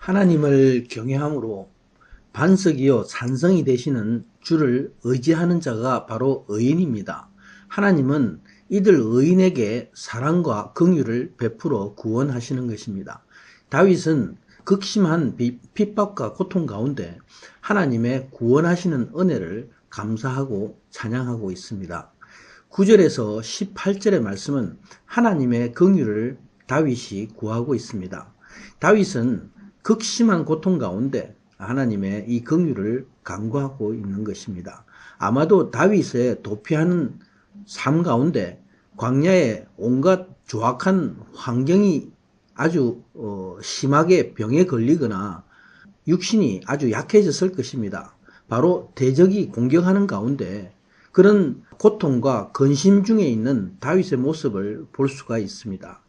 하나님을 경외함으로 반석이요 산성이 되시는 주를 의지하는 자가 바로 의인입니다. 하나님은 이들 의인에게 사랑과 긍휼을 베풀어 구원하시는 것입니다. 다윗은 극심한 핍박과 고통 가운데 하나님의 구원하시는 은혜를 감사하고 찬양하고 있습니다. 9절에서 18절의 말씀은 하나님의 긍휼을 다윗이 구하고 있습니다. 다윗은 극심한 고통 가운데 하나님의 이 긍휼을 간구하고 있는 것입니다. 아마도 다윗의 도피하는 삶 가운데 광야의 온갖 조악한 환경이 아주 심하게 병에 걸리거나 육신이 아주 약해졌을 것입니다. 바로 대적이 공격하는 가운데 그런 고통과 근심 중에 있는 다윗의 모습을 볼 수가 있습니다.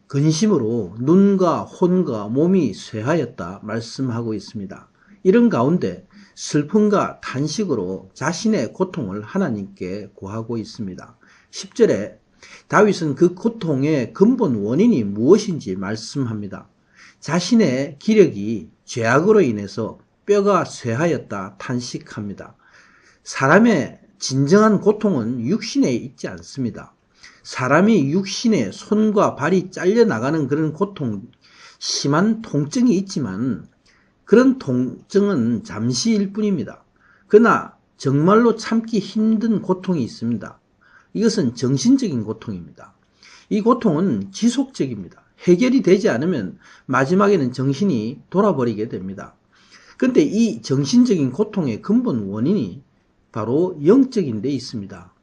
근심으로 눈과 혼과 몸이 쇠하였다 말씀하고 있습니다. 이런 가운데 슬픔과 탄식으로 자신의 고통을 하나님께 고하고 있습니다. 10절에 다윗은 그 고통의 근본 원인이 무엇인지 말씀합니다. 자신의 기력이 죄악으로 인해서 뼈가 쇠하였다 탄식합니다. 사람의 진정한 고통은 육신에 있지 않습니다. 사람이 육신에 손과 발이 잘려나가는 그런 고통, 심한 통증이 있지만 그런 통증은 잠시일 뿐입니다. 그러나 정말로 참기 힘든 고통이 있습니다. 이것은 정신적인 고통입니다. 이 고통은 지속적입니다. 해결이 되지 않으면 마지막에는 정신이 돌아버리게 됩니다. 그런데 이 정신적인 고통의 근본 원인이 바로 영적인 데 있습니다.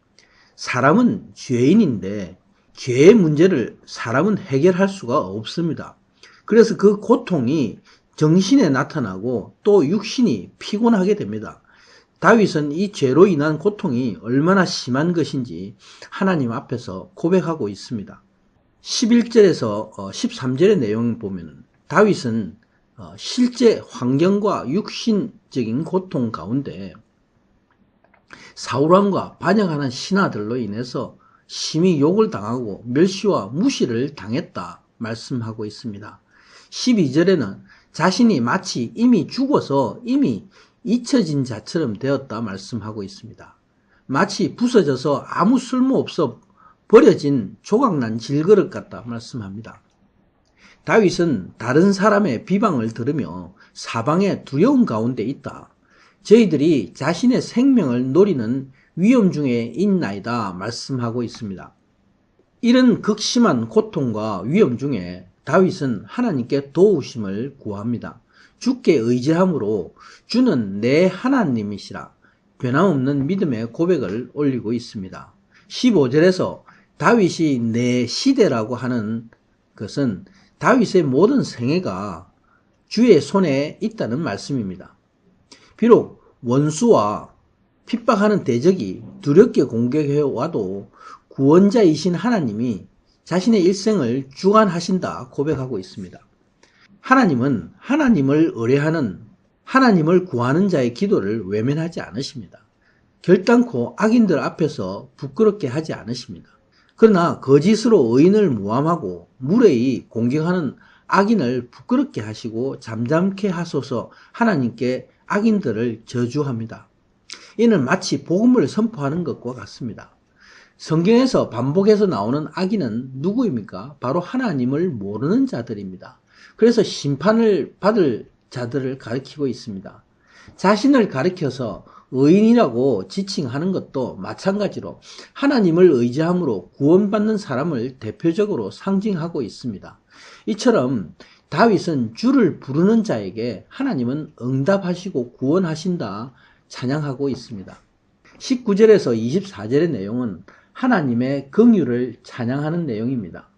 사람은 죄인인데 죄의 문제를 사람은 해결할 수가 없습니다. 그래서 그 고통이 정신에 나타나고 또 육신이 피곤하게 됩니다. 다윗은 이 죄로 인한 고통이 얼마나 심한 것인지 하나님 앞에서 고백하고 있습니다. 11절에서 13절의 내용을 보면 다윗은 실제 환경과 육신적인 고통 가운데 사울왕과 반역하는 신하들로 인해서 심히 욕을 당하고 멸시와 무시를 당했다 말씀하고 있습니다. 12절에는 자신이 마치 이미 죽어서 이미 잊혀진 자처럼 되었다 말씀하고 있습니다. 마치 부서져서 아무 쓸모없어 버려진 조각난 질그릇 같다 말씀합니다. 다윗은 다른 사람의 비방을 들으며 사방의 두려움 가운데 있다. 저희들이 자신의 생명을 노리는 위험 중에 있나이다 말씀하고 있습니다. 이런 극심한 고통과 위험 중에 다윗은 하나님께 도우심을 구합니다. 주께 의지함으로 주는 내 하나님이시라 변함없는 믿음의 고백을 올리고 있습니다. 15절에서 다윗이 내 시대라고 하는 것은 다윗의 모든 생애가 주의 손에 있다는 말씀입니다. 비록 원수와 핍박하는 대적이 두렵게 공격해와도 구원자이신 하나님이 자신의 일생을 주관하신다 고백하고 있습니다. 하나님은 하나님을 의뢰하는 하나님을 구하는 자의 기도를 외면하지 않으십니다. 결단코 악인들 앞에서 부끄럽게 하지 않으십니다. 그러나 거짓으로 의인을 모함하고 무례히 공격하는 악인을 부끄럽게 하시고 잠잠케 하소서 하나님께 악인들을 저주합니다. 이는 마치 복음을 선포하는 것과 같습니다. 성경에서 반복해서 나오는 악인은 누구입니까? 바로 하나님을 모르는 자들입니다. 그래서 심판을 받을 자들을 가리키고 있습니다. 자신을 가리켜서 의인이라고 지칭하는 것도 마찬가지로 하나님을 의지함으로 구원받는 사람을 대표적으로 상징하고 있습니다. 이처럼 다윗은 주를 부르는 자에게 하나님은 응답하시고 구원하신다 찬양하고 있습니다. 19절에서 24절의 내용은 하나님의 긍휼을 찬양하는 내용입니다.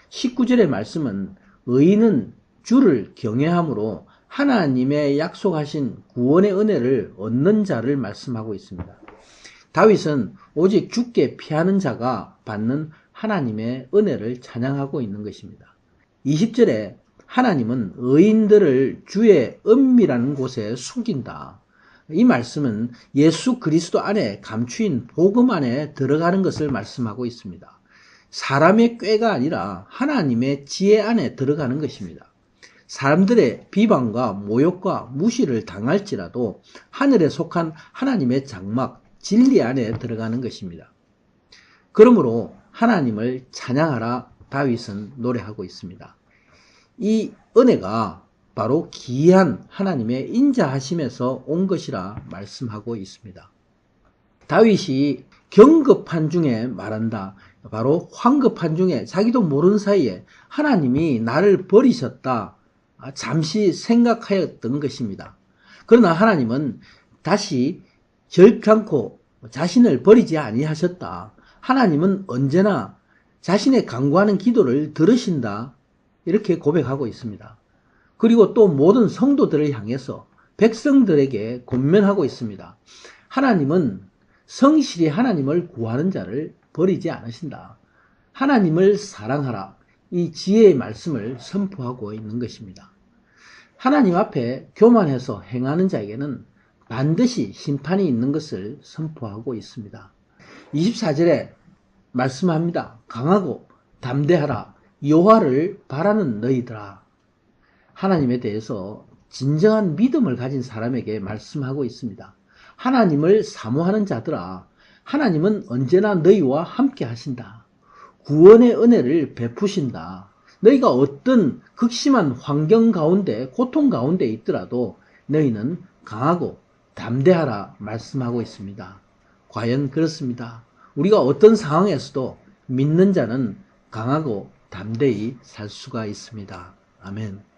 19절의 말씀은 의인은 주를 경외함으로 하나님의 약속하신 구원의 은혜를 얻는 자를 말씀하고 있습니다. 다윗은 오직 주께 피하는 자가 받는 하나님의 은혜를 찬양하고 있는 것입니다. 20절에 하나님은 의인들을 주의 은밀한 곳에 숨긴다. 이 말씀은 예수 그리스도 안에 감추인 복음 안에 들어가는 것을 말씀하고 있습니다. 사람의 꾀가 아니라 하나님의 지혜 안에 들어가는 것입니다. 사람들의 비방과 모욕과 무시를 당할지라도 하늘에 속한 하나님의 장막, 진리 안에 들어가는 것입니다. 그러므로 하나님을 찬양하라 다윗은 노래하고 있습니다. 이 은혜가 바로 기이한 하나님의 인자하심에서 온 것이라 말씀하고 있습니다. 다윗이 경급한 중에 말한다. 바로 황급한 중에 자기도 모르는 사이에 하나님이 나를 버리셨다. 잠시 생각하였던 것입니다. 그러나 하나님은 다시 결단코 자신을 버리지 아니하셨다. 하나님은 언제나 자신의 간구하는 기도를 들으신다. 이렇게 고백하고 있습니다. 그리고 또 모든 성도들을 향해서 백성들에게 권면하고 있습니다. 하나님은 성실히 하나님을 구하는 자를 버리지 않으신다. 하나님을 사랑하라. 이 지혜의 말씀을 선포하고 있는 것입니다. 하나님 앞에 교만해서 행하는 자에게는 반드시 심판이 있는 것을 선포하고 있습니다. 24절에 말씀합니다. 강하고 담대하라. 여호와를 바라는 너희들아. 하나님에 대해서 진정한 믿음을 가진 사람에게 말씀하고 있습니다. 하나님을 사모하는 자들아, 하나님은 언제나 너희와 함께 하신다. 구원의 은혜를 베푸신다. 너희가 어떤 극심한 환경 가운데, 고통 가운데 있더라도 너희는 강하고 담대하라 말씀하고 있습니다. 과연 그렇습니다. 우리가 어떤 상황에서도 믿는 자는 강하고 담대히 살 수가 있습니다. 아멘.